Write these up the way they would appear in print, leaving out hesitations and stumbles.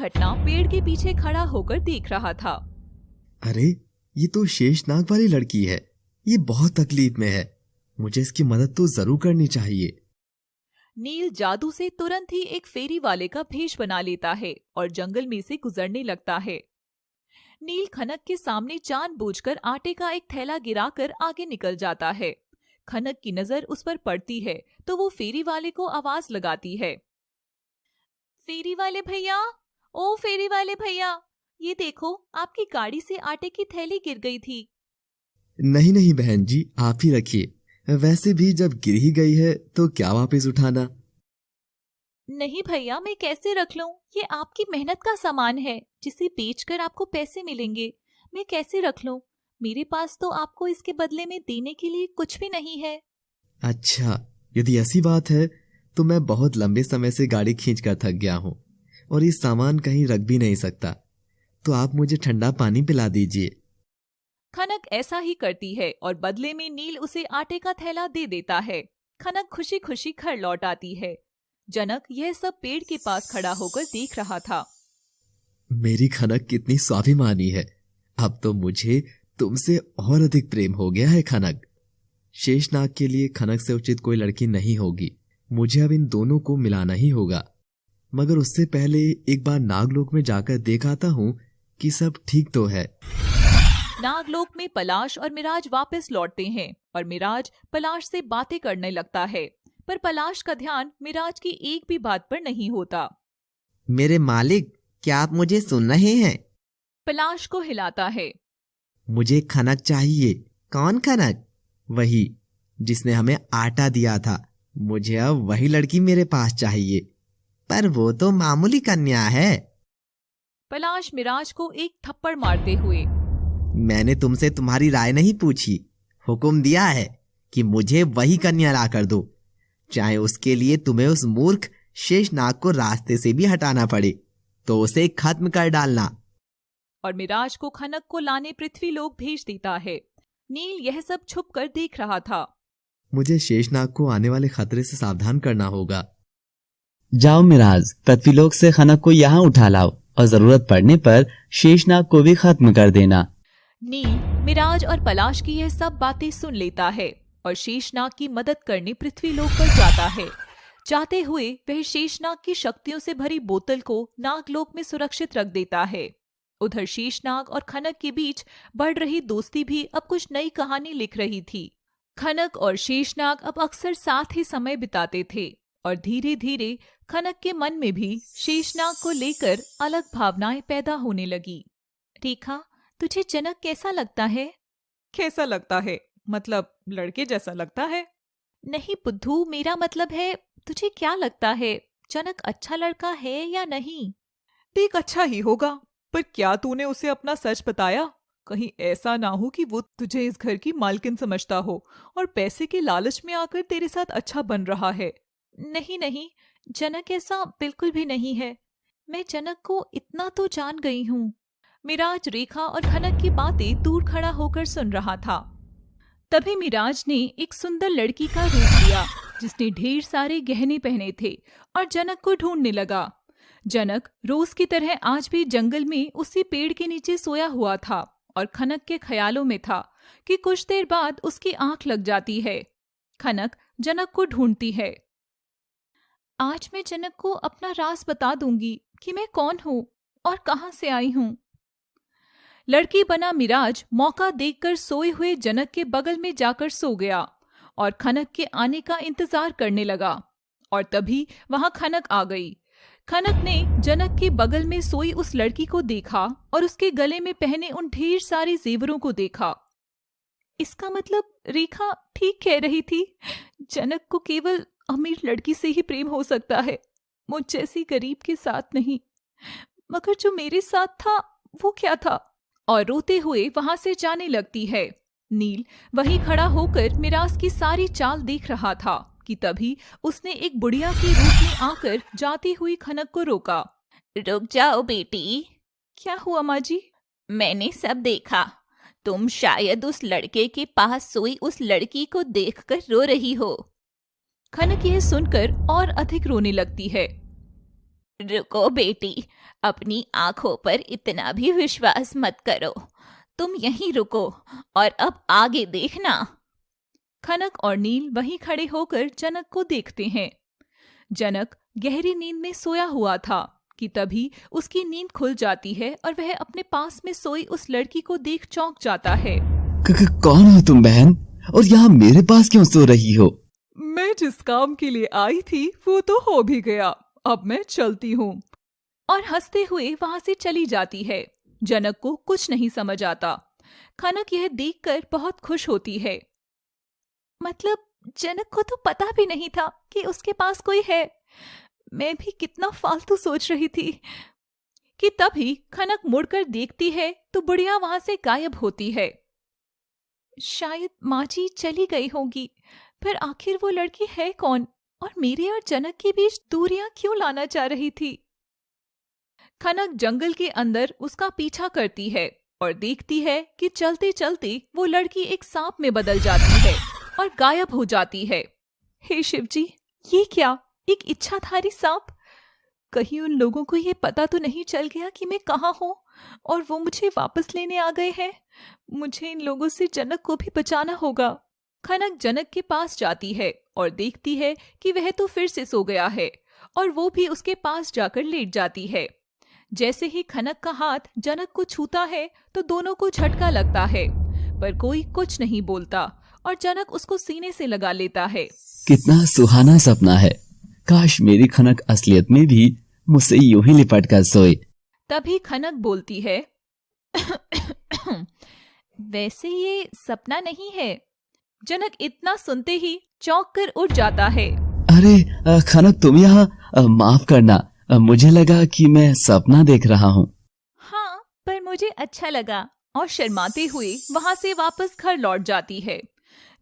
घटना पेड़ के पीछे खड़ा होकर देख रहा था। अरे, ये तो शेषनाग वाली लड़की है। ये बहुत तकलीफ में है। मुझे इसकी मदद तो जरूर करनी चाहिए। नील जादू से तुरंत ही एक फेरी वाले का भेष बना लेता है और जंगल में से गुजरने लगता है। नील खनक के सामने जानबूझकर आटे का एक थैला गिराकर आगे निकल जाता है। खनक की नजर उस पर पड़ती है तो वो फेरी वाले को आवाज लगाती है। फेरी वाले भैया, ओ फेरी वाले भैया, ये देखो आपकी गाड़ी से आटे की थैली गिर गई थी। नहीं नहीं बहन जी, आप ही रखिए। वैसे भी जब गिर ही गई है तो क्या वापस उठाना। नहीं भैया, मैं कैसे रख लूं? ये आपकी मेहनत का सामान है जिसे बेचकर आपको पैसे मिलेंगे। मैं कैसे रख लूं? मेरे पास तो आपको इसके बदले में देने के लिए कुछ भी नहीं है। अच्छा, यदि ऐसी बात है तो मैं बहुत लंबे समय से गाड़ी खींचकर थक गया हूँ और ये सामान कहीं रख भी नहीं सकता, तो आप मुझे ठंडा पानी पिला दीजिए। खनक ऐसा ही करती है और बदले में नील उसे आटे का थैला दे देता है। खनक खुशी खुशी घर लौट आती है। जनक यह सब पेड़ के पास खड़ा होकर देख रहा था। मेरी खनक कितनी स्वाभिमानी है। अब तो मुझे तुमसे और अधिक प्रेम हो गया है खनक। शेषनाग के लिए खनक से उचित कोई लड़की नहीं होगी। मुझे अब इन दोनों को मिलाना ही होगा। मगर उससे पहले एक बार नागलोक में जाकर देख आता हूँ कि सब ठीक तो है। नागलोक में पलाश और मिराज वापस लौटते हैं और मिराज पलाश से बातें करने लगता है, पर पलाश का ध्यान मिराज की एक भी बात पर नहीं होता। मेरे मालिक, क्या आप मुझे सुन रहे हैं? पलाश को हिलाता है। मुझे खनक चाहिए। कौन खनक? वही जिसने हमें आटा दिया था। मुझे अब वही लड़की मेरे पास चाहिए, पर वो तो मामूली कन्या है। पलाश मिराज को एक थप्पड़ मारते हुए, मैंने तुमसे तुम्हारी राय नहीं पूछी, हुक्म दिया है कि मुझे वही कन्या ला कर दो, चाहे उसके लिए तुम्हें उस मूर्ख शेषनाग को रास्ते से भी हटाना पड़े, तो उसे खत्म कर डालना। और मिराज को खनक को लाने पृथ्वीलोक भेज देता है। नील यह सब छुप कर देख रहा था। मुझे शेषनाग को आने वाले खतरे से सावधान करना होगा। जाओ मिराज, पृथ्वीलोक से खनक को यहाँ उठा लाओ और जरूरत पड़ने पर शेषनाग को भी खत्म कर देना। नील मिराज और पलाश की यह सब बातें सुन लेता है और शेषनाग की मदद करने पृथ्वीलोक पर जाता है। जाते हुए वह शेषनाग की शक्तियों से भरी बोतल को नागलोक में सुरक्षित रख देता है। उधर शेषनाग और खनक के बीच बढ़ रही दोस्ती भी अब कुछ नई कहानी लिख रही थी। खनक और शेषनाग अब अक्सर साथ ही समय बिताते थे और धीरे धीरे खनक के मन में भी शेषनाग को लेकर अलग भावनाएं पैदा होने लगी। रेखा, तुझे जनक कैसा लगता है? कैसा लगता है? मतलब लड़के जैसा लगता है? नहीं बुद्धू, मेरा मतलब है तुझे क्या लगता है, जनक अच्छा लड़का है या नहीं? देख, अच्छा ही होगा, पर क्या तूने उसे अपना सच बताया? कहीं ऐसा ना हो कि वो तुझे इस घर की मालकिन समझता हो और पैसे के लालच में आकर तेरे साथ अच्छा बन रहा है। नहीं नहीं, जनक ऐसा बिल्कुल भी नहीं है। मैं जनक को इतना तो जान गई हूँ। मिराज रेखा और खनक की बातें दूर खड़ा होकर सुन रहा था। तभी मिराज ने एक सुंदर लड़की का रूप लिया जिसने ढेर सारे गहने पहने थे और जनक को ढूंढने लगा। जनक रोज की तरह आज भी जंगल में उसी पेड़ के नीचे सोया हुआ था और खनक के ख्यालों में था कि कुछ देर बाद उसकी आंख लग जाती है। खनक जनक को ढूंढती है। आज मैं जनक को अपना राज बता दूंगी कि मैं कौन हूँ और कहाँ से आई हूँ। लड़की बना मिराज मौका देखकर सोए हुए जनक के बगल में जाकर सो गया और खनक के आने का इंतजार करने लगा। और तभी वहां खनक आ गई। खनक ने जनक के बगल में सोई उस लड़की को देखा और उसके गले में पहने उन ढेर सारे जेवरों को देखा। इसका मतलब रेखा ठीक कह रही थी, जनक को केवल अमीर लड़की से ही प्रेम हो सकता है, मुझ जैसी गरीब के साथ नहीं। मगर जो मेरे साथ था वो क्या था? और रोते हुए वहां से जाने लगती है। नील वहीं खड़ा होकर मिराज की सारी चाल देख रहा था कि तभी उसने एक बुढ़िया के रूप में आकर जाती हुई खनक को रोका। रुक जाओ बेटी। क्या हुआ माँ जी? मैंने सब देखा। तुम शायद उस लड़के के पास सोई उस लड़की को देखकर रो रही हो। खनक यह सुनकर और अधिक रोने लगती है। रुको बेटी, अपनी आंखों पर इतना भी विश्वास मत करो। तुम यहीं रुको और अब आगे देखना। खनक और नील वहीं खड़े होकर जनक को देखते हैं। जनक गहरी नींद में सोया हुआ था कि तभी उसकी नींद खुल जाती है और वह अपने पास में सोई उस लड़की को देख चौंक जाता है। कौन हो तुम बहन, और यहाँ मेरे पास क्यों सो रही हो? मैं जिस काम के लिए आई थी वो तो हो भी गया, अब मैं चलती हूँ। और हंसते हुए वहां से चली जाती है। जनक को कुछ नहीं समझ आता। खनक यह देखकर बहुत खुश होती है। मतलब जनक को तो पता भी नहीं था कि उसके पास कोई है। मैं भी कितना फालतू सोच रही थी। कि तभी खनक मुड़कर देखती है तो बुढ़िया वहां से गायब होती है। शायद माँ जी चली गई होगी, पर आखिर वो लड़की है कौन और मेरे और जनक के बीच दूरियां क्यों लाना चाह रही थी? खनक जंगल के अंदर उसका पीछा करती है और देखती है कि चलते चलते वो लड़की एक सांप में बदल जाती है और गायब हो जाती है। हे शिव जी, ये क्या, एक इच्छाधारी सांप? कहीं उन लोगों को ये पता तो नहीं चल गया कि मैं कहाँ हूँ और वो मुझे वापस लेने आ गए हैं? मुझे इन लोगों से जनक को भी बचाना होगा। खनक जनक के पास जाती है और देखती है कि वह तो फिर से सो गया है और वो भी उसके पास जाकर लेट जाती है। जैसे ही खनक का हाथ जनक को छूता है तो दोनों को झटका लगता है, पर कोई कुछ नहीं बोलता और जनक उसको सीने से लगा लेता है। कितना सुहाना सपना है, काश मेरी खनक असलियत में भी मुझसे यूं ही लिपट कर सोए। तभी खनक बोलती है, वैसे ये सपना नहीं है। जनक इतना सुनते ही चौंक कर उठ जाता है। अरे खनक, तुम यहाँ? माफ करना, मुझे लगा कि मैं सपना देख रहा हूँ। हाँ, पर मुझे अच्छा लगा। और शर्माते हुए वहां से वापस घर लौट जाती है।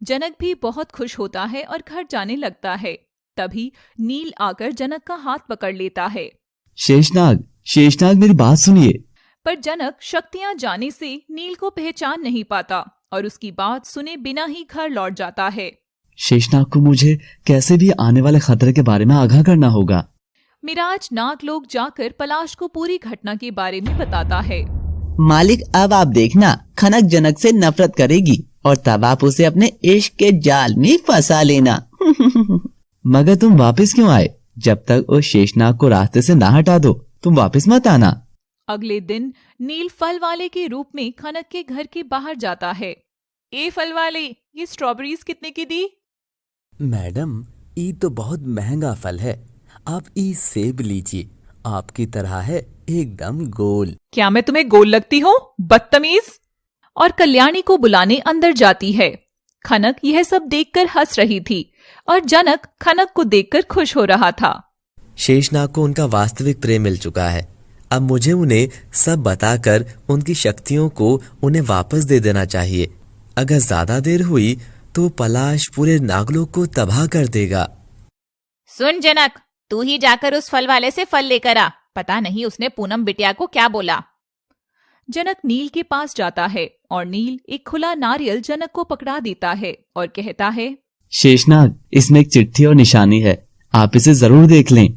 जनक भी बहुत खुश होता है और घर जाने लगता है। तभी नील आकर जनक का हाथ पकड़ लेता है। शेषनाग, शेषनाग, मेरी बात सुनिए। पर जनक शक्तियां जाने से नील को पहचान नहीं पाता और उसकी बात सुने बिना ही घर लौट जाता है। शेषनाग को मुझे कैसे भी आने वाले खतरे के बारे में आगाह करना होगा। मिराज नागलोक जाकर पलाश को पूरी घटना के बारे में बताता है। मालिक, अब आप देखना, खनक जनक से नफरत करेगी और तब आप उसे अपने इश्क के जाल में फंसा लेना। मगर तुम वापस क्यों आए? जब तक उस शेषनाग को रास्ते से ना हटा दो तुम वापस मत आना। अगले दिन नील फल वाले के रूप में खनक के घर के बाहर जाता है। ए फल वाले, ये स्ट्रॉबेरीज कितने की दी? मैडम, ई तो बहुत महंगा फल है, आप ई सेब लीजिए, आपकी तरह है एकदम गोल। क्या मैं तुम्हें गोल लगती हूँ, बदतमीज? और कल्याणी को बुलाने अंदर जाती है। खनक यह सब देखकर हंस रही थी और जनक खनक को देखकर खुश हो रहा था। शेषनाग को उनका वास्तविक प्रेम मिल चुका है। अब मुझे उन्हें सब बताकर उनकी शक्तियों को उन्हें वापस दे देना चाहिए। अगर ज्यादा देर हुई तो पलाश पूरे नागलोक को तबाह कर देगा। सुन जनक, तू ही जाकर उस फल वाले से फल लेकर आ। पता नहीं उसने पूनम बिटिया को क्या बोला। जनक नील के पास जाता है और नील एक खुला नारियल जनक को पकड़ा देता है और कहता है, शेषनाग, इसमें एक चिट्ठी और निशानी है, आप इसे जरूर देख लें।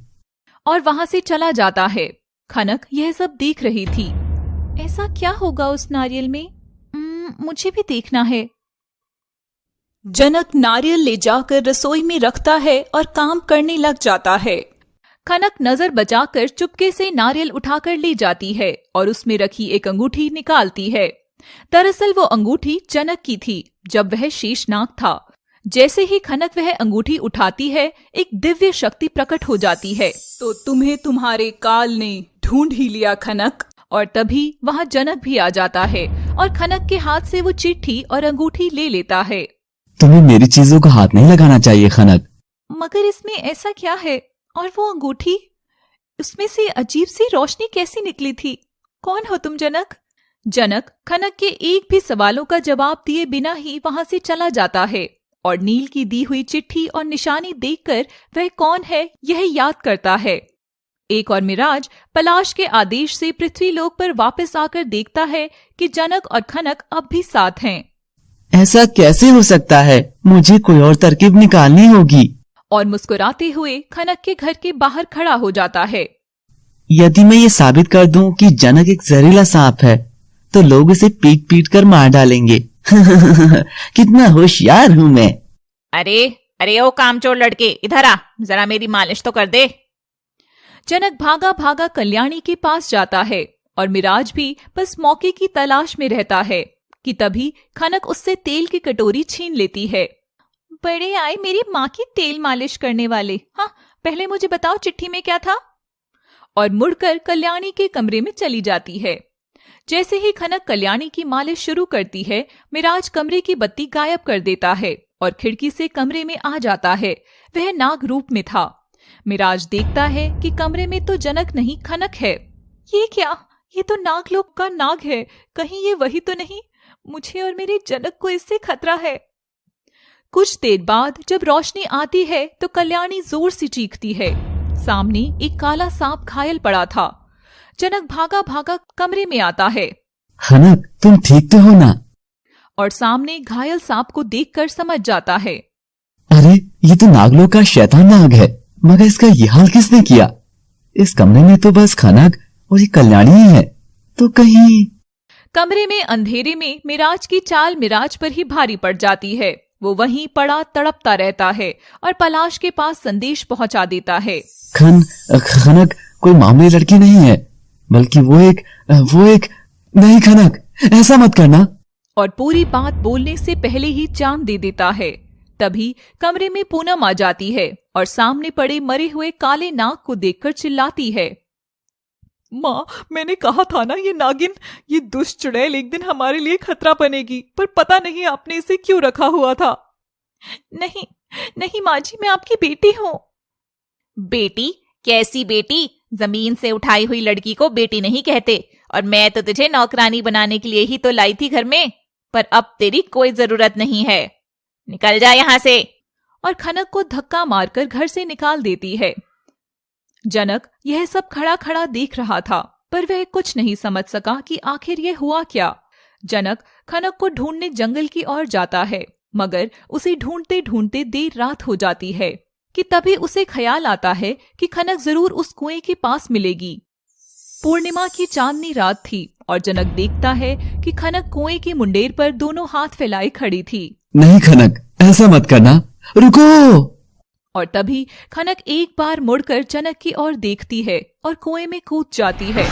और वहां से चला जाता है। खनक यह सब देख रही थी। ऐसा क्या होगा उस नारियल में? मुझे भी देखना है। जनक नारियल ले जाकर रसोई में रखता है और काम करने लग जाता है। खनक नजर बचाकर चुपके से नारियल उठाकर ले जाती है और उसमें रखी एक अंगूठी निकालती है। दरअसल वो अंगूठी जनक की थी जब वह शेषनाग था। जैसे ही खनक वह अंगूठी उठाती है, एक दिव्य शक्ति प्रकट हो जाती है। तो तुम्हें तुम्हारे काल ने ढूंढ ही लिया खनक। और तभी वहां जनक भी आ जाता है और खनक के हाथ से वो चिट्ठी और अंगूठी ले लेता है। तुम्हें मेरी चीजों का हाथ नहीं लगाना चाहिए खनक। मगर इसमें ऐसा क्या है? और वो अंगूठी, उसमें से अजीब सी रोशनी कैसी निकली थी? कौन हो तुम जनक? जनक खनक के एक भी सवालों का जवाब दिए बिना ही वहां से चला जाता है और नील की दी हुई चिट्ठी और निशानी देखकर वह कौन है यह याद करता है। एक और मिराज पलाश के आदेश से पृथ्वीलोक पर वापस आकर देखता है कि जनक और खनक अब भी साथ हैं। ऐसा कैसे हो सकता है? मुझे कोई और तरकीब निकालनी होगी। और मुस्कुराते हुए खनक के घर के बाहर खड़ा हो जाता है। यदि मैं ये साबित कर दूं कि जनक एक जहरीला सांप है तो लोग इसे पीट पीट कर मार डालेंगे। कितना होशियार हूं मैं। अरे अरे ओ कामचोर लड़के, इधर आ, जरा मेरी मालिश तो कर दे। जनक भागा भागा कल्याणी के पास जाता है और मिराज भी बस मौके की तलाश में रहता है कि तभी खनक उससे तेल की कटोरी छीन लेती है। बड़े आए मेरी माँ की तेल मालिश करने वाले। हाँ, पहले मुझे बताओ चिट्ठी में क्या था। और मुड़कर कल्याणी के कमरे में चली जाती है। जैसे ही खनक कल्याणी की मालिश शुरू करती है, मिराज कमरे की बत्ती गायब कर देता है और खिड़की से कमरे में आ जाता है। वह नाग रूप में था। मिराज देखता है कि कमरे में तो जनक नहीं खनक है। ये क्या? ये तो नागलोक का नाग है। कहीं ये वही तो नहीं? मुझे और मेरे जनक को इससे खतरा है। कुछ देर बाद जब रोशनी आती है तो कल्याणी जोर से चीखती है। सामने एक काला सांप घायल पड़ा था। जनक भागा भागा कमरे में आता है। खनक, तुम ठीक तो हो ना? और सामने घायल सांप को देखकर समझ जाता है। अरे ये तो नागलोक का शैतान नाग है, मगर इसका ये हाल किसने किया? इस कमरे में तो बस खनक और ये कल्याणी ही है, तो कहीं। कमरे में अंधेरे में मिराज की चाल मिराज पर ही भारी पड़ जाती है। वो वहीं पड़ा तड़पता रहता है और पलाश के पास संदेश पहुंचा देता है। खनक कोई मामूली लड़की नहीं है, बल्कि वो एक नहीं खनक, ऐसा मत करना। और पूरी बात बोलने से पहले ही जान दे देता है। तभी कमरे में पूनम आ जाती है और सामने पड़े मरे हुए काले नाग को देखकर चिल्लाती है। माँ, मैंने कहा था ना, ये नागिन, ये दुष्ट चुड़ैल एक दिन हमारे लिए खतरा बनेगी, पर पता नहीं आपने इसे क्यों रखा हुआ था। नहीं नहीं माँ जी, मैं आपकी बेटी हूँ। बेटी? कैसी बेटी? जमीन से उठाई हुई लड़की को बेटी नहीं कहते। और मैं तो तुझे नौकरानी बनाने के लिए ही तो लाई थी घर में, पर अब तेरी कोई जरूरत नहीं है। निकल जा यहाँ से। और खनक को धक्का मारकर घर से निकाल देती है। जनक यह सब खड़ा खड़ा देख रहा था, पर वह कुछ नहीं समझ सका कि आखिर यह हुआ क्या। जनक खनक को ढूंढने जंगल की ओर जाता है, मगर उसे ढूंढते ढूंढते देर रात हो जाती है कि तभी उसे ख्याल आता है कि खनक जरूर उस कुएं के पास मिलेगी। पूर्णिमा की चांदनी रात थी और जनक देखता है कि खनक कुएं की मुंडेर पर दोनों हाथ फैलाए खड़ी थी। नहीं खनक, ऐसा मत करना, रुको। और तभी खनक एक बार मुड़कर जनक की ओर देखती है और कुएं में कूद जाती है।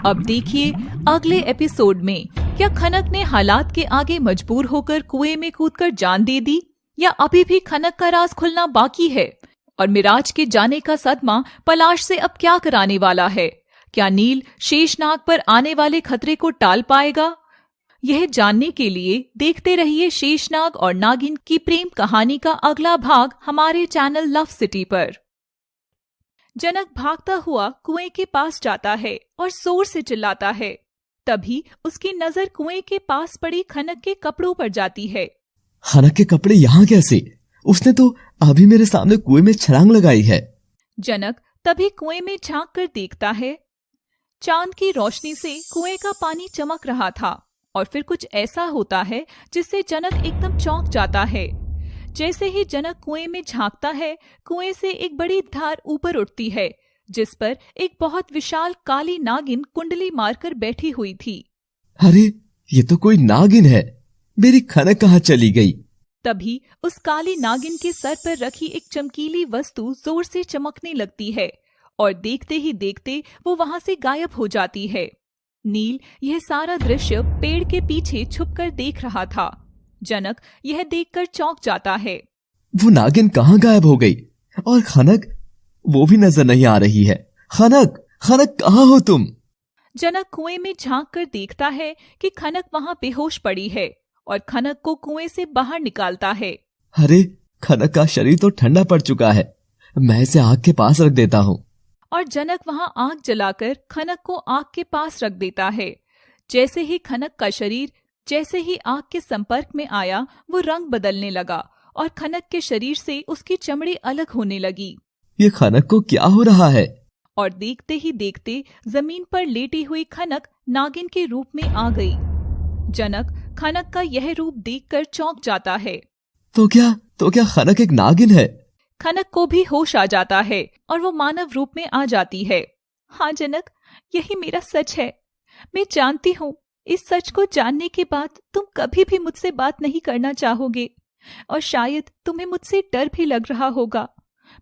अब देखिए अगले एपिसोड में, क्या खनक ने हालात के आगे मजबूर होकर कुएं में कूदकर जान दे दी, या अभी भी खनक का राज खुलना बाकी है? और मिराज के जाने का सदमा पलाश से अब क्या कराने वाला है? क्या नील शेषनाग पर आने वाले खतरे को टाल पाएगा? यह जानने के लिए देखते रहिए शेषनाग और नागिन की प्रेम कहानी का अगला भाग हमारे चैनल लव सिटी पर। जनक भागता हुआ कुएं के पास जाता है और जोर से चिल्लाता है। तभी उसकी नजर कुएं के पास पड़ी खनक के कपड़ों पर जाती है। खनक के कपड़े यहाँ कैसे? उसने तो अभी मेरे सामने कुएं में छलांग लगाई है। जनक तभी कुएं में झांक कर देखता है। चांद की रोशनी से कुएं का पानी चमक रहा था और फिर कुछ ऐसा होता है जिससे जनक एकदम चौंक जाता है। जैसे ही जनक कुएं में झांकता है, कुएं से एक बड़ी धार ऊपर उठती है, जिस पर एक बहुत विशाल काली नागिन कुंडली मारकर बैठी हुई थी। अरे ये तो कोई नागिन है। मेरी खनक कहाँ चली गई? तभी उस काली नागिन के सर पर रखी एक चमकीली वस्तु जोर से चमकने लगती है और देखते ही देखते वो वहां से गायब हो जाती है। नील यह सारा दृश्य पेड़ के पीछे छुपकर देख रहा था। जनक यह देखकर चौंक जाता है। वो नागिन कहाँ गायब हो गई? और खनक, वो भी नजर नहीं आ रही है। खनक, खनक कहाँ हो तुम? जनक कुएं में झांक कर देखता है कि खनक वहां बेहोश पड़ी है और खनक को कुएं से बाहर निकालता है। अरे खनक का शरीर तो ठंडा पड़ चुका है, मैं इसे आग के पास रख देता हूँ। और जनक वहां आग जलाकर खनक को आग के पास रख देता है। जैसे ही खनक का शरीर जैसे ही आग के संपर्क में आया, वो रंग बदलने लगा और खनक के शरीर से उसकी चमड़ी अलग होने लगी। ये खनक को क्या हो रहा है? और देखते ही देखते जमीन पर लेटी हुई खनक नागिन के रूप में आ गई। जनक खनक का यह रूप देखकर चौंक जाता है। तो क्या खनक एक नागिन है? खनक को भी होश आ जाता है और वो मानव रूप में आ जाती है। हाँ जनक, यही मेरा सच है। मैं जानती हूँ इस सच को जानने के बाद तुम कभी भी मुझसे बात नहीं करना चाहोगे और शायद तुम्हें मुझसे डर भी लग रहा होगा,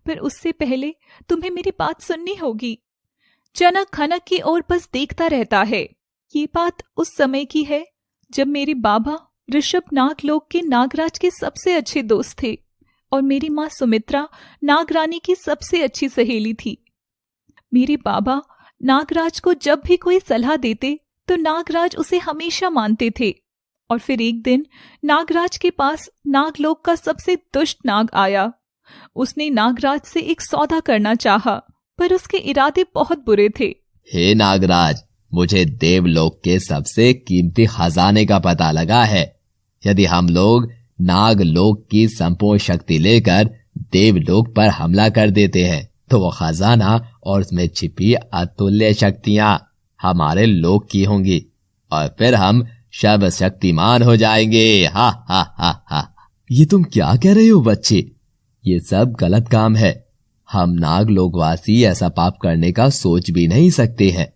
पर उससे पहले तुम्हें मेरी बात सुननी होगी। जनक खनक की ओर बस देखता रहता है। ये बात उस समय की है जब मेरे बाबा ऋषभ नागलोक के नागराज के सबसे अच्छे दोस्त थे और मेरी माँ सुमित्रा नागरानी की सबसे अच्छी सहेली थी। मेरे बाबा नागराज को जब भी कोई सलाह देते तो नागराज उसे हमेशा मानते थे। और फिर एक दिन नागराज के पास नागलोक का सबसे दुष्ट नाग आया। उसने नागराज से एक सौदा करना चाहा, पर उसके इरादे बहुत बुरे थे। हे नागराज, मुझे देवलोक के सबसे कीमती खजाने का पता लगा है। यदि हम लोग नागलोक की संपूर्ण शक्ति लेकर देवलोक पर हमला कर देते हैं तो वो खजाना और उसमें छिपी अतुल्य शक्तियां हमारे लोक की होंगी और फिर हम सर्वशक्तिमान हो जाएंगे। हा हा हा हा। ये तुम क्या कह रहे हो बच्चे? ये सब गलत काम है। हम नागलोकवासी ऐसा पाप करने का सोच भी नहीं सकते हैं।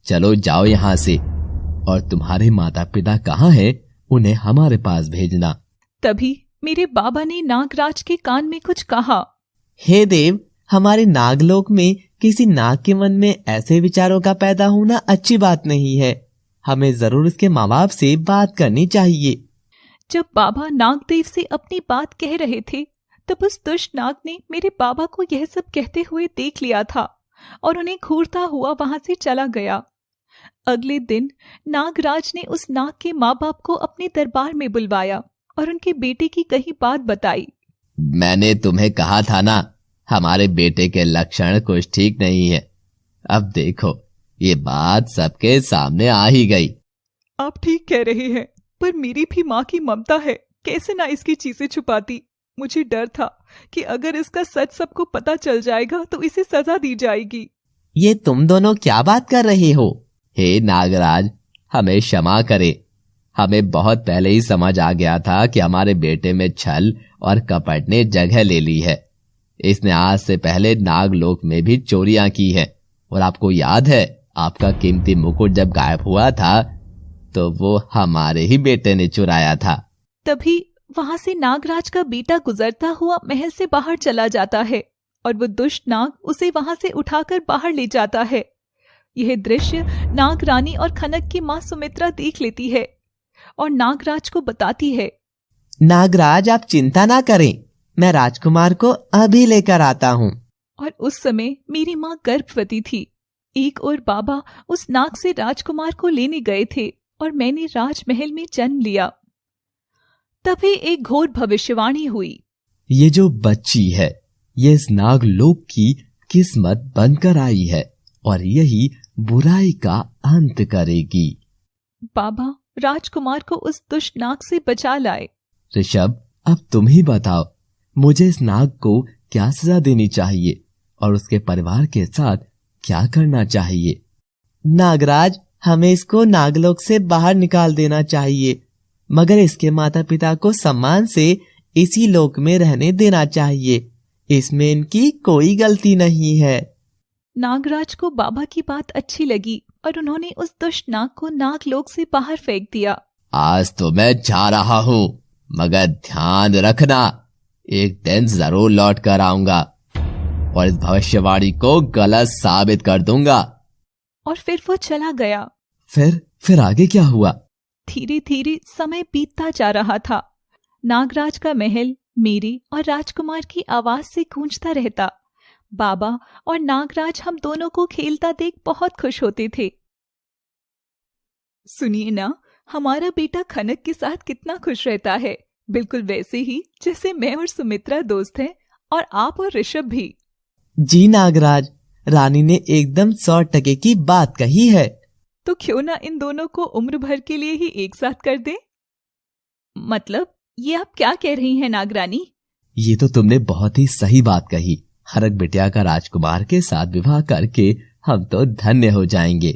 चलो जाओ यहाँ से, और तुम्हारे माता पिता कहाँ हैं उन्हें हमारे पास भेजना। तभी मेरे बाबा ने नागराज के कान में कुछ कहा। हे देव, हमारे नागलोक में किसी नाग के मन में ऐसे विचारों का पैदा होना अच्छी बात नहीं है। हमें जरूर इसके माँ बाप से बात करनी चाहिए। जब बाबा नागदेव से अपनी बात कह रहे थे तब उस दुष्ट नाग ने मेरे बाबा को यह सब कहते हुए देख लिया था और उन्हें घूरता हुआ वहां से चला गया। अगले दिन नागराज ने उस नाग के माँ बाप को अपने दरबार में बुलवाया और उनके बेटे की कही बात बताई। मैंने तुम्हें कहा था ना, हमारे बेटे के लक्षण कुछ ठीक नहीं है। अब देखो, ये बात सबके सामने आ ही गई। आप ठीक कह रहे हैं, पर मेरी भी माँ की ममता है, कैसे ना इसकी चीजें छुपाती। मुझे डर था कि अगर इसका सच सबको पता चल जाएगा तो इसे सजा दी जाएगी। ये तुम दोनों क्या बात कर रहे हो? हे नागराज, हमें क्षमा करे। हमें बहुत पहले ही समझ आ गया था कि हमारे बेटे में छल और कपट ने जगह ले ली है। इसने आज से पहले नागलोक में भी चोरियां की है, और आपको याद है आपका कीमती मुकुट जब गायब हुआ था तो वो हमारे ही बेटे ने चुराया था। तभी वहां से नागराज का बेटा गुजरता हुआ महल से बाहर चला जाता है और वो दुष्ट नाग उसे वहां से उठाकर बाहर ले जाता है। यह दृश्य नागरानी और खनक की माँ सुमित्रा देख लेती है और नागराज को बताती है। नागराज, आप चिंता ना करें, मैं राजकुमार को अभी लेकर आता हूँ। और उस समय मेरी माँ गर्भवती थी। एक और बाबा उस नाग से राजकुमार को लेने गए थे और मैंने राजमहल में जन्म लिया। तभी एक घोर भविष्यवाणी हुई। ये जो बच्ची है ये इस नागलोक की किस्मत बनकर आई है और यही बुराई का अंत करेगी। बाबा राजकुमार को उस दुष्ट नाग से बचा लाए। ऋषभ, अब तुम ही बताओ, मुझे इस नाग को क्या सजा देनी चाहिए और उसके परिवार के साथ क्या करना चाहिए? नागराज, हमें इसको नागलोक से बाहर निकाल देना चाहिए, मगर इसके माता पिता को सम्मान से इसी लोक में रहने देना चाहिए। इसमें इनकी कोई गलती नहीं है। नागराज को बाबा की बात अच्छी लगी और उन्होंने उस दुष्ट नाग को नागलोक से बाहर फेंक दिया। आज तो मैं जा रहा हूँ, मगर ध्यान रखना, एक दिन जरूर लौट कर आऊंगा और इस भविष्यवाणी को गलत साबित कर दूंगा। और फिर वो चला गया। फिर आगे क्या हुआ? धीरे धीरे समय बीतता जा रहा था। नागराज का महल मेरी और राजकुमार की आवाज से गूंजता रहता। बाबा और नागराज हम दोनों को खेलता देख बहुत खुश होते थे। सुनिए ना, हमारा बेटा खनक के साथ कितना खुश रहता है, बिल्कुल वैसे ही जैसे मैं और सुमित्रा दोस्त हैं और आप और ऋषभ भी। जी नागराज, रानी ने एकदम 100% की बात कही है। तो क्यों ना इन दोनों को उम्र भर के लिए ही एक साथ कर दें? मतलब ये आप क्या कह रही हैं नागरानी? ये तो तुमने बहुत ही सही बात कही। खनक बिटिया का राजकुमार के साथ विवाह करके हम तो धन्य हो जाएंगे।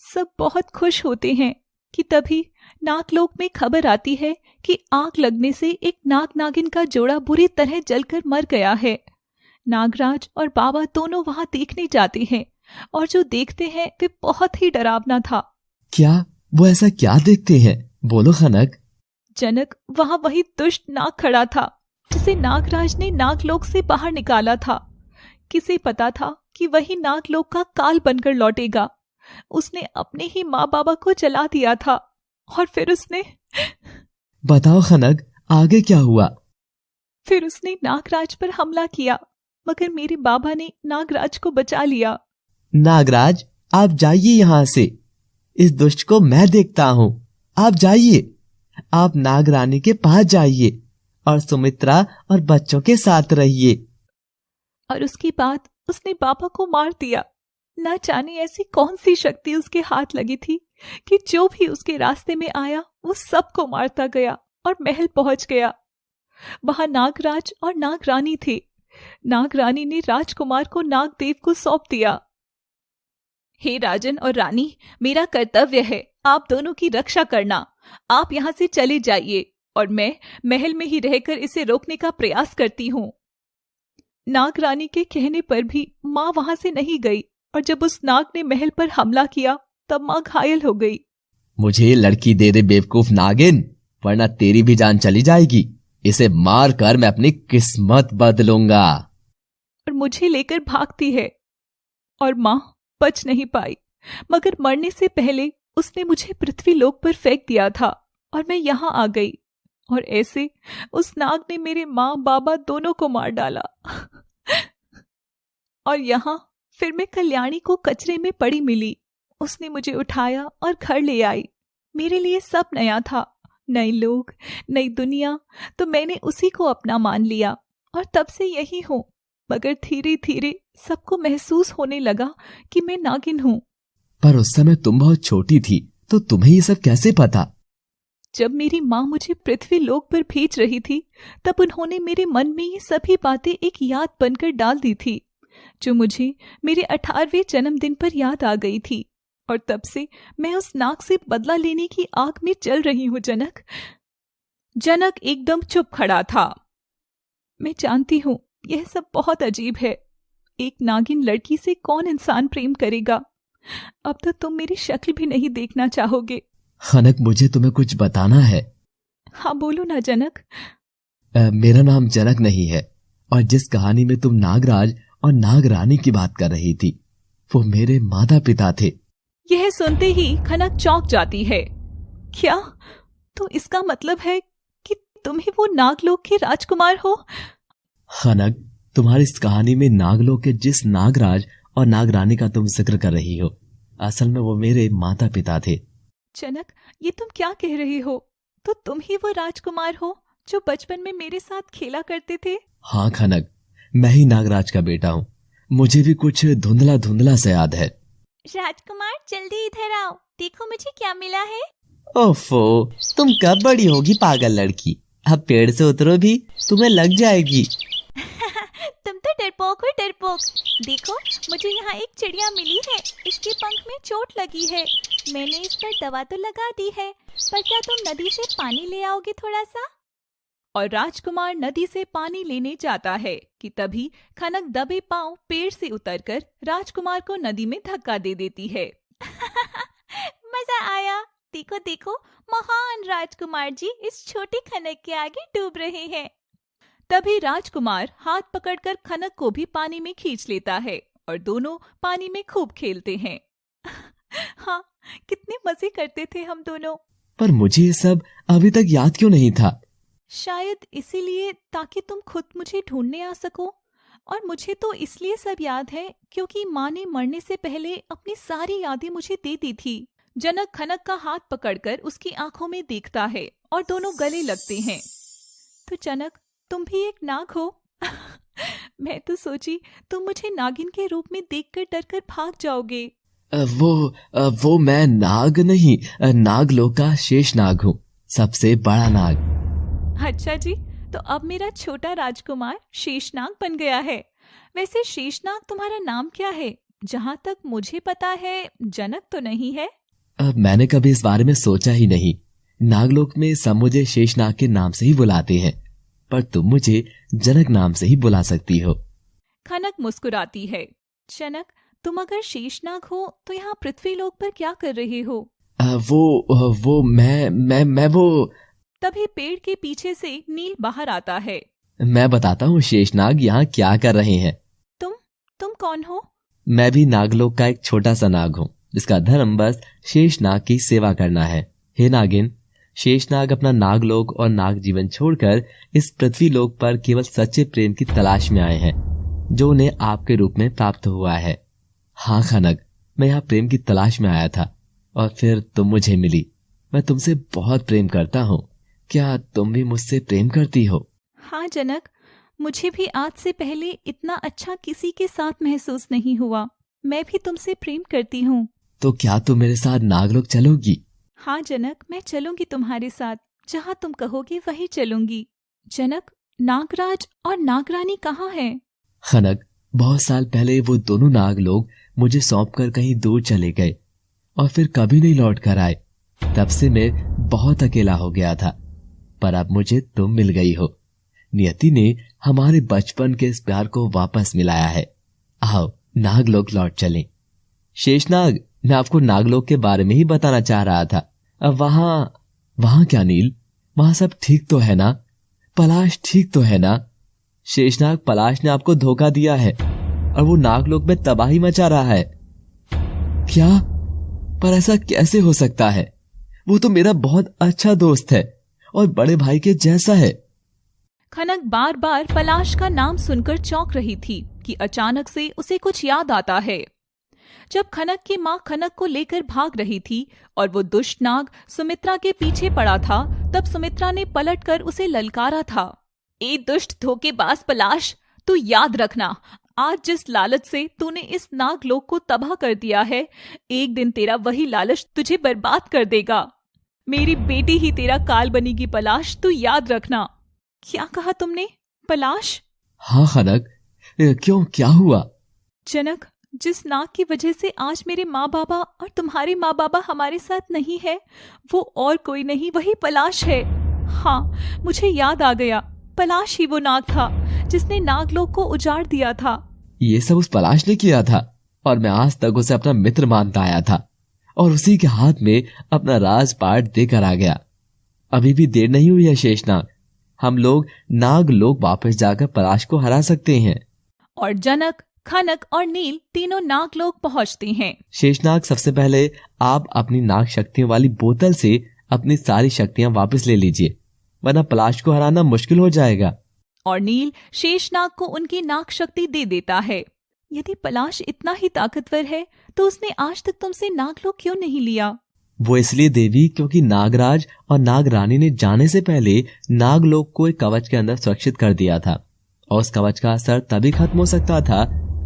सब बहुत खुश होते हैं कि तभी नागलोक में खबर आती है कि आग लगने से एक नाग नागिन का जोड़ा बुरी तरह जलकर मर गया है। नागराज और बाबा दोनों वहां देखने जाते हैं और जो देखते हैं वे बहुत ही डरावना था। क्या? वो ऐसा क्या देखते हैं? बोलो खनक। जनक, वहां वही दुष्ट नाग खड़ा था जिसे नागराज ने नागलोक से बाहर निकाला था। किसे पता था कि वही नागलोक का काल बनकर लौटेगा। उसने अपने ही माँ बाबा को जला दिया था और फिर उसने बताओ खनक, आगे क्या हुआ? फिर उसने नागराज पर हमला किया, मगर मेरे बाबा ने नागराज को बचा लिया। नागराज, आप जाइए यहाँ से। इस दुष्ट को मैं देखता हूँ। आप जाइए। आप नागरानी के पास जाइए और सुमित्रा और बच्चों के साथ रहिए। और उसके बाद उसने बाबा को मार दिया। न जाने ऐसी कौन सी शक्ति उसके हाथ लगी थी कि जो भी उसके रास्ते में आया वो सबको मारता गया और महल पहुंच गया। वहां नागराज और नागरानी थे। नागरानी ने राजकुमार को नागदेव को सौंप दिया। हे राजन और रानी, मेरा कर्तव्य है आप दोनों की रक्षा करना। आप यहाँ से चले जाइए और मैं महल में ही रहकर इसे रोकने का प्रयास करती हूँ। नागरानी के कहने पर भी माँ वहां से नहीं गई और जब उस नाग ने महल पर हमला किया तब माँ घायल हो गई। मुझे ये लड़की दे दे बेवकूफ नागिन, वरना तेरी भी जान चली जाएगी। इसे मार कर मैं अपनी किस्मत बदलूंगा। और मुझे लेकर भागती है और माँ बच नहीं पाई, मगर मरने से पहले उसने मुझे पृथ्वी लोक पर फेंक दिया था और मैं यहाँ आ गई। और ऐसे उस नाग ने मेरे माँ बाबा दोनों को मार डाला। और यहाँ फिर मैं कल्याणी को कचरे में पड़ी मिली। उसने मुझे उठाया और घर ले आई। मेरे लिए सब नया था, नए लोग, नई दुनिया। तो मैंने उसी को अपना मान लिया और तब से यही हूँ। मगर धीरे धीरे सबको महसूस होने लगा कि मैं नागिन हूँ। पर उस समय तुम बहुत छोटी थी, तो तुम्हें ये सब कैसे पता? जब मेरी माँ मुझे पृथ्वी लोक पर भेज रही थी तब उन्होंने मेरे मन में ये सभी बातें एक याद बनकर डाल दी थी, जो मुझे मेरे 18वें जन्मदिन पर याद आ गई थी। और तब से मैं उस नाग से बदला लेने की आग में चल रही हूँ। जनक। जनक एकदम चुप खड़ा था। मैं जानती हूँ यह सब बहुत अजीब है। एक नागिन लड़की से कौन इंसान प्रेम करेगा? अब तो तुम मेरी शक्ल भी नहीं देखना चाहोगे। खनक, मुझे तुम्हें कुछ बताना है। हाँ बोलो ना जनक। मेरा नाम जनक नहीं है, और जिस कहानी में तुम नागराज और नागरानी की बात कर रही थी वो मेरे माता पिता थे। यह सुनते ही खनक चौंक जाती है। क्या? तो इसका मतलब है कि तुम ही वो नागलोक के राजकुमार हो? खनक, तुम्हारी इस कहानी में नागलोक के जिस नागराज और नागरानी का तुम जिक्र कर रही हो, असल में वो मेरे माता पिता थे। जनक, ये तुम क्या कह रहे हो? तो तुम ही वो राजकुमार हो जो बचपन में मेरे साथ खेला करते थे? हाँ खनक, मैं ही नागराज का बेटा हूँ। मुझे भी कुछ धुंधला धुंधला सा याद है। राजकुमार, जल्दी इधर आओ, देखो मुझे क्या मिला है। ओफो, तुम कब बड़ी होगी पागल लड़की? अब पेड़ से उतरो भी, तुम्हें लग जाएगी। तुम तो डरपोक हो डरपोक। देखो, मुझे यहाँ एक चिड़िया मिली है। इसके पंख में चोट लगी है। मैंने इस पर दवा तो लगा दी है, पर क्या तुम नदी से पानी ले आओगे थोड़ा सा? और राजकुमार नदी से पानी लेने जाता है कि तभी खनक दबे पांव पेड़ से उतरकर राजकुमार को नदी में धक्का दे देती है। मजा आया। देखो देखो, महान राजकुमार जी इस छोटी खनक के आगे डूब रहे हैं। तभी राजकुमार हाथ पकड़कर खनक को भी पानी में खींच लेता है और दोनों पानी में खूब खेलते हैं। हाँ, कितने मजे करते थे हम दोनों। पर मुझे ये सब अभी तक याद क्यों नहीं था? शायद इसीलिए ताकि तुम खुद मुझे ढूंढने आ सको। और मुझे तो इसलिए सब याद है क्योंकि माँ ने मरने से पहले अपनी सारी यादें मुझे दे दी थी। जनक खनक का हाथ पकड़कर उसकी आंखों में देखता है और दोनों गले लगते हैं। तो जनक, तुम भी एक नाग हो? मैं तो सोची तुम मुझे नागिन के रूप में देखकर डरकर भाग जाओगे। वो मैं नाग नहीं, नागलोक का शेष नाग हूँ, सबसे बड़ा नाग। अच्छा जी, तो अब मेरा छोटा राजकुमार शेषनाग बन गया है। वैसे शेषनाग तुम्हारा नाम क्या है? जहाँ तक मुझे पता है जनक तो नहीं है। मैंने कभी इस बारे में सोचा ही नहीं। नागलोक में सब मुझे शेषनाग के नाम से ही बुलाते हैं, पर तुम मुझे जनक नाम से ही बुला सकती हो। खनक मुस्कुराती है। जनक, तुम अगर शेषनाग हो तो यहाँ पृथ्वीलोक पर क्या कर रहे हो? वो मैं वो तभी पेड़ के पीछे से नील बाहर आता है। मैं बताता हूँ शेषनाग यहाँ क्या कर रहे हैं। तुम कौन हो? मैं भी नागलोक का एक छोटा सा नाग हूँ जिसका धर्म बस शेषनाग की सेवा करना है। हे नागिन, शेषनाग अपना नागलोक और नाग जीवन छोड़कर इस पृथ्वीलोक पर केवल सच्चे प्रेम की तलाश में आए हैं जो उन्हें आपके रूप में प्राप्त हुआ है। हाँ खनक, मैं यहाँ प्रेम की तलाश में आया था और फिर तुम मुझे मिली। मैं तुमसे बहुत प्रेम करता हूँ। क्या तुम भी मुझसे प्रेम करती हो? हाँ जनक, मुझे भी आज से पहले इतना अच्छा किसी के साथ महसूस नहीं हुआ। मैं भी तुमसे प्रेम करती हूँ। तो क्या तुम मेरे साथ नागलोक चलोगी? हाँ जनक, मैं चलूंगी तुम्हारे साथ। जहाँ तुम कहोगे वहीं चलूंगी। जनक, नागराज और नागरानी कहाँ हैं? खनक, बहुत साल पहले वो दोनों नाग लोग मुझे सौंपकर कहीं दूर चले गए और फिर कभी नहीं लौट कर आए। तब से मैं बहुत अकेला हो गया था, पर अब मुझे तुम मिल गई हो। नियति ने हमारे बचपन के इस प्यार को वापस मिलाया है। आओ नागलोक लौट चलें। शेषनाग, मैं आपको नागलोक के बारे में ही बताना चाह रहा था। अब वहां क्या नील, वहां सब ठीक तो है ना? पलाश ठीक तो है ना? शेषनाग, पलाश ने आपको धोखा दिया है और वो नागलोक में तबाही मचा रहा है। क्या? पर ऐसा कैसे हो सकता है? वो तो मेरा बहुत अच्छा दोस्त है और बड़े भाई के जैसा है। खनक बार बार पलाश का नाम सुनकर चौंक रही थी कि अचानक से उसे कुछ याद आता है। जब खनक की माँ खनक को लेकर भाग रही थी और वो दुष्ट नाग सुमित्रा के पीछे पड़ा था, तब सुमित्रा ने पलटकर उसे ललकारा था। ए दुष्ट धोखेबाज पलाश, तू याद रखना, आज जिस लालच से तूने इस नागलोक को तबाह कर दिया है, एक दिन तेरा वही लालच तुझे बर्बाद कर देगा। मेरी बेटी ही तेरा काल बनेगी पलाश, तू याद रखना। क्या कहा तुमने पलाश? हाँ खनक, क्यों, क्या हुआ? जनक, जिस नाग की वजह से आज मेरे माँ बाबा और तुम्हारे माँ बाबा हमारे साथ नहीं है, वो और कोई नहीं, वही पलाश है। हाँ, मुझे याद आ गया, पलाश ही वो नाग था जिसने नागलोक को उजाड़ दिया था। ये सब उस पलाश ने किया था और मैं आज तक उसे अपना मित्र मानता आया था और उसी के हाथ में अपना राजपाट देकर आ गया। अभी भी देर नहीं हुई है शेषनाग, हम लोग नागलोक वापस जाकर पलाश को हरा सकते हैं। और जनक, खनक और नील तीनों नागलोक पहुंचते हैं। शेषनाग, सबसे पहले आप अपनी नाग शक्तियों वाली बोतल से अपनी सारी शक्तियां वापस ले लीजिए, वरना पलाश को हराना मुश्किल हो जाएगा। और नील शेषनाग को उनकी नाग शक्ति दे देता है। यदि पलाश इतना ही ताकतवर है तो उसने आज तक तुमसे नागलोक क्यों नहीं लिया? वो इसलिए देवी क्योंकि नागराज और नागरानी ने जाने से पहले नागलोक को एक कवच के अंदर सुरक्षित कर दिया था और उस कवच का असर तभी खत्म हो सकता था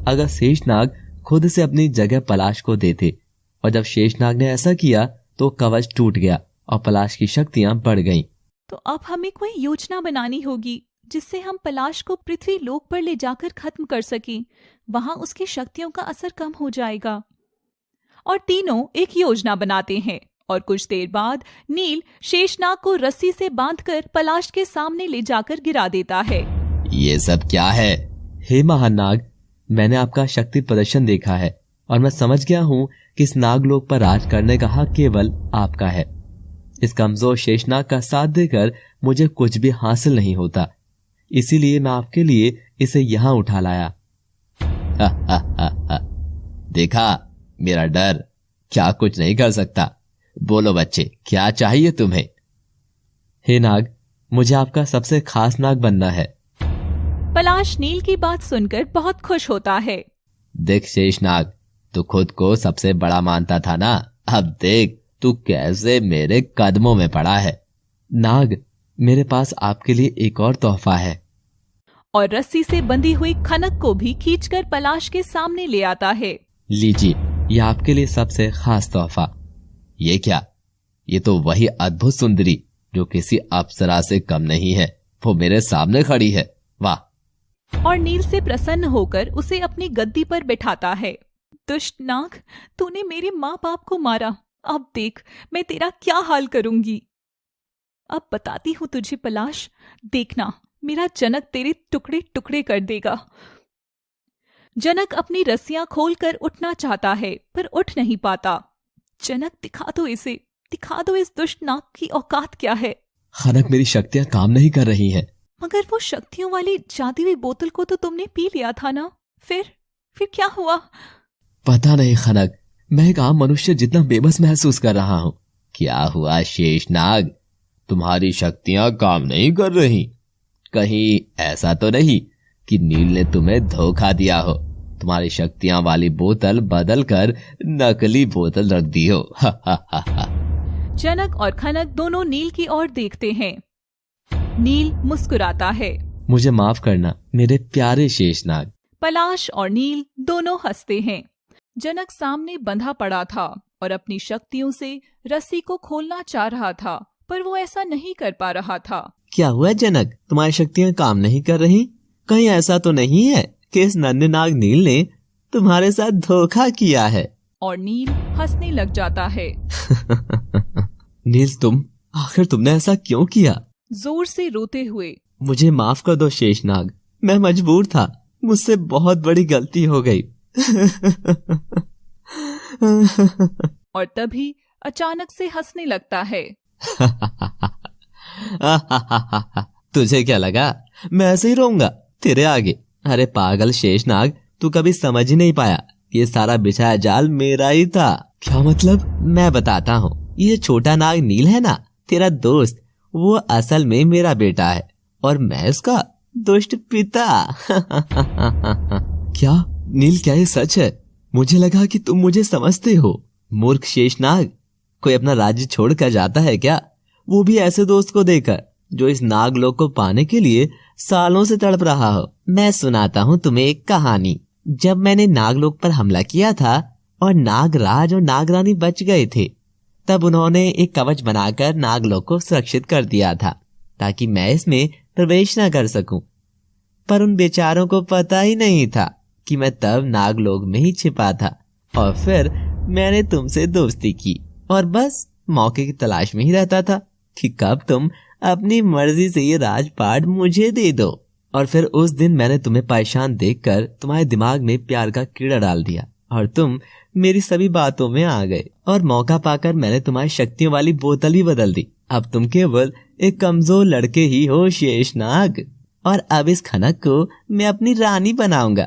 अगर शेषनाग खुद से अपनी जगह पलाश को देते। और जब शेषनाग ने ऐसा किया तो कवच टूट गया और पलाश की शक्तियां बढ़ गईं। तो अब हमें कोई योजना बनानी होगी जिससे हम पलाश को पृथ्वी लोक पर ले जाकर खत्म कर सकें। वहां उसकी शक्तियों का असर कम हो जाएगा। और तीनों एक योजना बनाते हैं और कुछ देर बाद नील शेषनाग को रस्सी से बांधकर पलाश के सामने ले जाकर गिरा देता है। ये सब क्या है? हे महानाग, मैंने आपका शक्ति प्रदर्शन देखा है और मैं समझ गया हूँ कि इस नागलोक पर राज करने का हक केवल आपका है। इस कमजोर शेषनाग का साथ देकर मुझे कुछ भी हासिल नहीं होता, इसीलिए मैं आपके लिए इसे यहाँ उठा लाया। देखा, मेरा डर क्या कुछ नहीं कर सकता। बोलो बच्चे, क्या चाहिए तुम्हें? हे नाग, मुझे आपका सबसे खास नाग बनना है। पलाश नील की बात सुनकर बहुत खुश होता है। देख शेषनाग, तू खुद को सबसे बड़ा मानता था ना, अब देख तू कैसे मेरे कदमों में पड़ा है। नाग, मेरे पास आपके लिए एक और तोहफा है। और रस्सी से बंधी हुई खनक को भी खींचकर पलाश के सामने ले आता है। लीजिए, ये आपके लिए सबसे खास तोहफा। ये क्या? ये तो वही अद्भुत सुंदरी जो किसी अप्सरा से कम नहीं है, वो मेरे सामने खड़ी है। वाह! और नील से प्रसन्न होकर उसे अपनी गद्दी पर बिठाता है। दुष्ट नाग, तूने मेरे माँ बाप को मारा, अब देख मैं तेरा क्या हाल करूंगी। अब बताती हूँ तुझे पलाश, देखना मेरा जनक तेरे टुकड़े टुकड़े कर देगा। जनक अपनी रस्सियां खोलकर उठना चाहता है पर उठ नहीं पाता। जनक दिखा दो इस दुष्ट नाग की औकात क्या है। खनक, मेरी शक्तियां काम नहीं कर रही हैं। मगर वो शक्तियों वाली जाती हुई बोतल को तो तुमने पी लिया था ना, फिर क्या हुआ? पता नहीं खनक, मैं एक आम मनुष्य जितना बेबस महसूस कर रहा हूँ। क्या हुआ शेषनाग, तुम्हारी शक्तियां काम नहीं कर रही? कहीं ऐसा तो नहीं कि नील ने तुम्हें धोखा दिया हो, तुम्हारी शक्तियां वाली बोतल बदल कर नकली बोतल रख दी हो? जनक और खनक दोनों नील की ओर देखते हैं। नील मुस्कुराता है। मुझे माफ करना मेरे प्यारे शेषनाग। पलाश और नील दोनों हंसते हैं। जनक सामने बंधा पड़ा था और अपनी शक्तियों से रस्सी को खोलना चाह रहा था, पर वो ऐसा नहीं कर पा रहा था। क्या हुआ जनक, तुम्हारी शक्तियां काम नहीं कर रही? कहीं ऐसा तो नहीं है कि इस नन्हे नाग नील ने तुम्हारे साथ धोखा किया है? और नील हंसने लग जाता है। नील, आखिर तुमने ऐसा क्यों किया? जोर से रोते हुए। मुझे माफ कर दो शेषनाग, मैं मजबूर था, मुझसे बहुत बड़ी गलती हो गई। और तभी अचानक से हंसने लगता है। तुझे क्या लगा मैं ऐसे ही रहूंगा तेरे आगे? अरे पागल शेषनाग, तू कभी समझ ही नहीं पाया, ये सारा बिछाया जाल मेरा ही था। क्या मतलब? मैं बताता हूँ, ये छोटा नाग नील है ना, तेरा दोस्त, वो असल में मेरा बेटा है और मैं उसका दुष्ट पिता। क्या नील, क्या ये सच है? मुझे लगा कि तुम मुझे समझते हो। मूर्ख शेषनाग, कोई अपना राज्य छोड़कर जाता है क्या, वो भी ऐसे दोस्त को देकर जो इस नागलोक को पाने के लिए सालों से तड़प रहा हो। मैं सुनाता हूँ तुम्हें एक कहानी। जब मैंने नागलोक पर हमला किया था और नागराज और नागरानी बच गए थे, तब उन्होंने एक कवच बनाकर नागलोक को सुरक्षित कर दिया था ताकि मैं इसमें प्रवेश न कर सकूं। पर उन बेचारों को पता ही नहीं था कि मैं तब नागलोक में ही छिपा था। और फिर मैंने तुमसे दोस्ती की और बस मौके की तलाश में ही रहता था कि कब तुम अपनी मर्जी से ये राजपाट मुझे दे दो। और फिर उस दिन मैंने तुम्हें परेशान देखकर तुम्हारे दिमाग में प्यार का कीड़ा डाल दिया और तुम मेरी सभी बातों में आ गए और मौका पाकर मैंने तुम्हारी शक्तियों वाली बोतल ही बदल दी। अब तुम केवल एक कमजोर लड़के ही हो शेषनाग, और अब इस खनक को मैं अपनी रानी बनाऊंगा।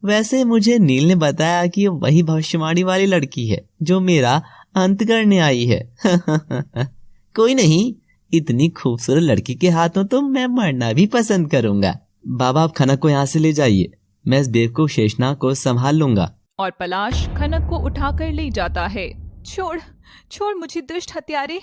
वैसे मुझे नील ने बताया कि ये वही भविष्यवाणी वाली लड़की है जो मेरा अंत करने आई है। कोई नहीं, इतनी खूबसूरत लड़की के हाथों तो मैं मरना भी पसंद करूंगा। बाबा, आप खनक को यहाँ से ले जाइए, मैं इस बेवकूफ शेषनाग को संभाल लूंगा। और पलाश खनक को उठाकर ले जाता है। छोड़ मुझे दुष्ट हत्यारे,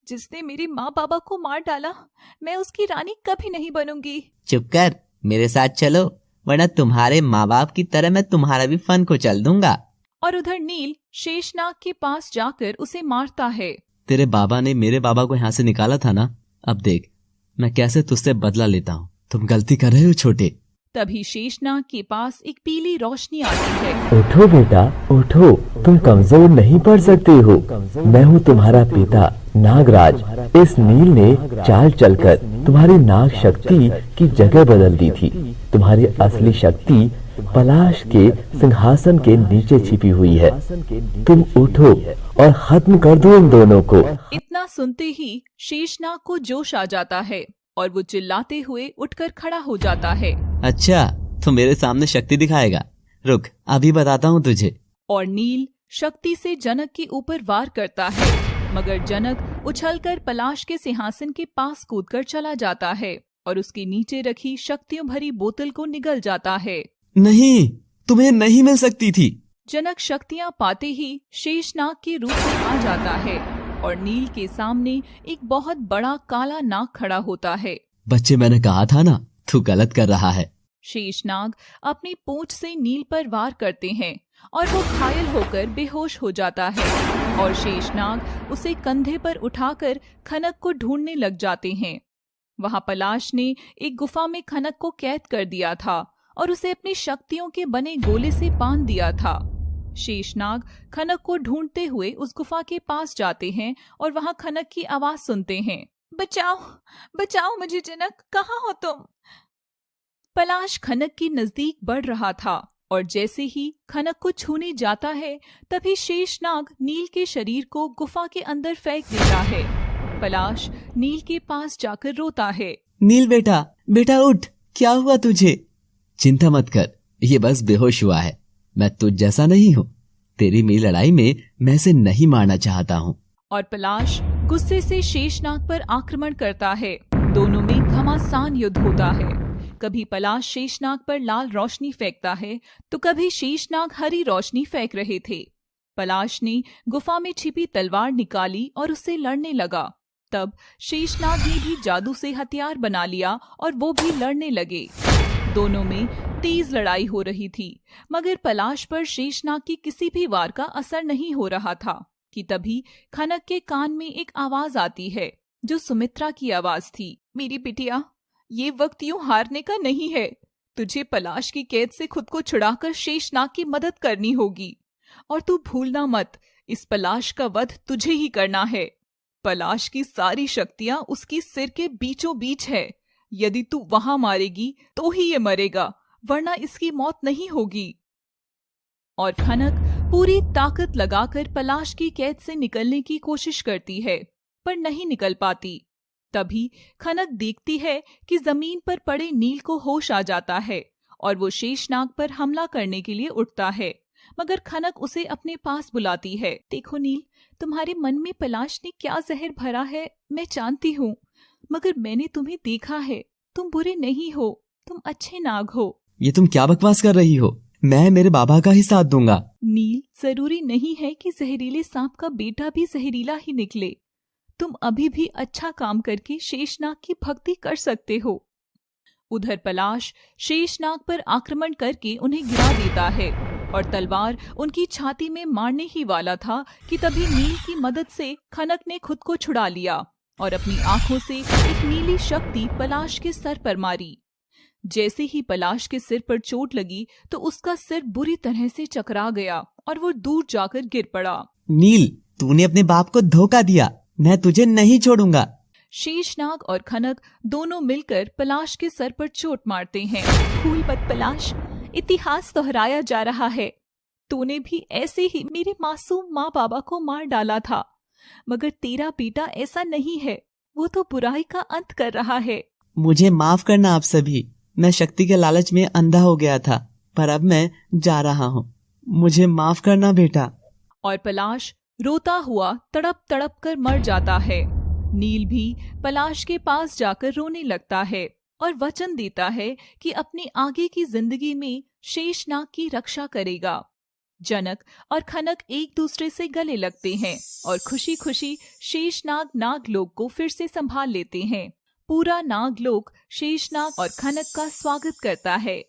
जिसने मेरे माँ बाबा को मार डाला, मैं उसकी रानी कभी नहीं बनूंगी। चुप कर, मेरे साथ चलो, वरना तुम्हारे माँ बाप की तरह मैं तुम्हारा भी फन को चल दूंगा। और उधर नील शेषनाग के पास जाकर उसे मारता है। तेरे बाबा ने मेरे बाबा को यहाँ से निकाला था ना, अब देख मैं कैसे तुझसे बदला लेता हूँ। तुम गलती कर रहे हो छोटे। तभी शेषनाग के पास एक पीली रोशनी आती है। उठो बेटा उठो, तुम कमजोर नहीं पड़ सकते हो। मैं हूँ तुम्हारा पिता नागराज। इस नील ने चाल चलकर तुम्हारी नाग शक्ति की जगह बदल दी थी। तुम्हारी असली शक्ति पलाश के सिंहासन के नीचे छिपी हुई है। तुम उठो और खत्म कर दो इन दोनों को। इतना सुनते ही शेषनाग को जोश आ जाता है और वो चिल्लाते हुए उठकर खड़ा हो जाता है। अच्छा, तो मेरे सामने शक्ति दिखाएगा? रुक, अभी बताता हूँ तुझे। और नील शक्ति से जनक के ऊपर वार करता है, मगर जनक उछलकर पलाश के सिंहासन के पास कूदकर चला जाता है और उसके नीचे रखी शक्तियों भरी बोतल को निगल जाता है। नहीं, तुम्हें नहीं मिल सकती थी। जनक शक्तियां पाते ही शेषनाग के रूप में आ जाता है और नील के सामने एक बहुत बड़ा काला नाग खड़ा होता है। बच्चे, मैंने कहा था ना, तू गलत कर रहा है। शेषनाग अपनी पूंछ से नील पर वार करते हैं और वो घायल होकर बेहोश हो जाता है और शेषनाग उसे कंधे पर उठाकर खनक को ढूंढने लग जाते हैं। वहां पलाश ने एक गुफा में खनक को कैद कर दिया था और उसे अपनी शक्तियों के बने गोले से बांध दिया था। शेषनाग खनक को ढूंढते हुए उस गुफा के पास जाते हैं और वहां खनक की आवाज सुनते हैं। बचाओ मुझे जनक, कहाँ हो तुम? पलाश खनक के नजदीक बढ़ रहा था और जैसे ही खनक को छूने जाता है तभी शेषनाग नील के शरीर को गुफा के अंदर फेंक देता है। पलाश नील के पास जाकर रोता है। नील बेटा, बेटा उठ, क्या हुआ तुझे? चिंता मत कर, ये बस बेहोश हुआ है। मैं तुझ जैसा नहीं हूँ। तेरी मेरी लड़ाई में मैं इसे नहीं मारना चाहता हूँ। और पलाश गुस्से से शेषनाग पर आक्रमण करता है। दोनों में घमासान युद्ध होता है। कभी पलाश शेषनाग पर लाल रोशनी फेंकता है तो कभी शेषनाग हरी रोशनी फेंक रहे थे। पलाश ने गुफा में छिपी तलवार निकाली और उससे लड़ने लगा। तब शेषनाग ने भी जादू से हथियार बना लिया और वो भी लड़ने लगे। दोनों में तेज लड़ाई हो रही थी, मगर पलाश पर शेषनाग की किसी भी वार का असर नहीं हो रहा था कि तभी खनक के कान में एक आवाज आती है जो सुमित्रा की आवाज थी। मेरी बिटिया, ये वक्त यूं हारने का नहीं है। तुझे पलाश की कैद से खुद को छुड़ाकर शेषनाग की मदद करनी होगी। और तू भूलना मत, इस पलाश का वध तुझे ही करना है। पलाश की सारी शक्तियां उसकी सिर के बीचों बीच है। यदि तू वहां मारेगी तो ही ये मरेगा, वरना इसकी मौत नहीं होगी। और खनक पूरी ताकत लगाकर पलाश की कैद से निकलने की कोशिश करती है, पर नहीं निकल पाती। तभी खनक देखती है कि जमीन पर पड़े नील को होश आ जाता है और वो शेषनाग पर हमला करने के लिए उठता है, मगर खनक उसे अपने पास बुलाती है। देखो नील, तुम्हारे मन में पलाश ने क्या जहर भरा है मैं जानती हूँ, मगर मैंने तुम्हें देखा है। तुम बुरे नहीं हो, तुम अच्छे नाग हो। ये तुम क्या बकवास कर रही हो? मैं मेरे बाबा का ही साथ दूंगा। नील, जरूरी नहीं है कि जहरीले सांप का बेटा भी जहरीला ही निकले। तुम अभी भी अच्छा काम करके शेषनाग की भक्ति कर सकते हो। उधर पलाश शेषनाग पर आक्रमण करके उन्हें गिरा देता है और तलवार उनकी छाती में मारने ही वाला था कि तभी नील की मदद से खनक ने खुद को छुड़ा लिया और अपनी आंखों से एक नीली शक्ति पलाश के सर पर मारी। जैसे ही पलाश के सिर पर चोट लगी तो उसका सिर बुरी तरह से चकरा गया और वो दूर जाकर गिर पड़ा। नील, तूने अपने बाप को धोखा दिया। मैं तुझे नहीं छोड़ूंगा। शेषनाग और खनक दोनों मिलकर पलाश के सर पर चोट मारते हैं। भूल मत पलाश, इतिहास दोहराया जा रहा है। तूने भी ऐसे ही मेरे मासूम माँ बाबा को मार डाला था, मगर तेरा बेटा ऐसा नहीं है। वो तो बुराई का अंत कर रहा है। मुझे माफ करना आप सभी। मैं शक्ति के लालच में अंधा हो गया था, पर अब मैं जा रहा हूँ। मुझे माफ करना बेटा। और पलाश रोता हुआ तड़प तड़प कर मर जाता है। नील भी पलाश के पास जाकर रोने लगता है और वचन देता है कि अपनी आगे की जिंदगी में शेषनाग की रक्षा करेगा। जनक और खनक एक दूसरे से गले लगते हैं और खुशी खुशी शेषनाग नागलोक को फिर से संभाल लेते हैं। पूरा नागलोक शेषनाग और खनक का स्वागत करता है।